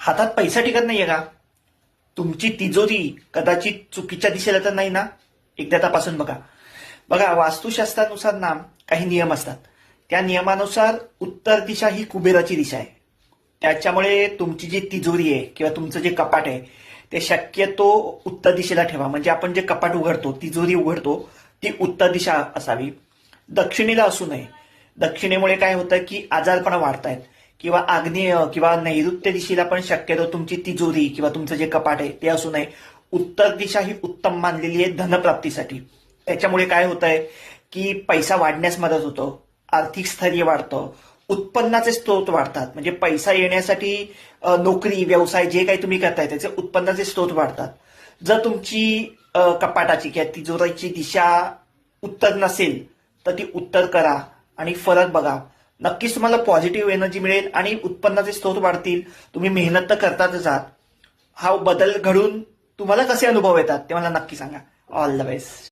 हातात पैसा टिकत नाहीये का? तुमची तिजोरी कदाचित चुकीच्या दिशेला तर नाही ना? एकदा तपासून बघा. बघा, वास्तुशास्त्रानुसार ना काही नियम असतात. त्या नियमानुसार उत्तर दिशा ही कुबेराची दिशा आहे. त्याच्यामुळे तुमची जी तिजोरी आहे किंवा तुमचं जे कपाट आहे ते शक्यतो उत्तर दिशेला ठेवा. म्हणजे आपण जे कपाट उघडतो, तिजोरी उघडतो, ती उत्तर दिशा असावी. दक्षिणेला असू नये. दक्षिणेमुळे काय होतं की आजारपणा वाढतायत. किंवा आग्नेय किंवा नैऋत्य दिशेला पण शक्यतो तुमची तिजोरी किंवा तुमचं जे कपाट आहे ते असू नये. उत्तर दिशा ही उत्तम मानलेली आहे धनप्राप्तीसाठी. त्याच्यामुळे काय होतंय की पैसा वाढण्यास मदत होतं, आर्थिक स्थैर्य वाढतं, उत्पन्नाचे स्रोत वाढतात. म्हणजे पैसा येण्यासाठी नोकरी, व्यवसाय जे काही तुम्ही करताय त्याचे उत्पन्नाचे स्रोत वाढतात. जर तुमची कपाटाची किंवा तिजोरीची दिशा उत्तर नसेल तर ती उत्तर करा आणि फरक बघा. नक्कीच तुम्हाला पॉझिटिव्ह एनर्जी मिळेल आणि उत्पन्नाचे स्रोत वाढतील. तुम्ही मेहनत तर करतातच आहात. हा बदल घडून तुम्हाला कसे अनुभव येतात ते मला नक्की सांगा. All the best.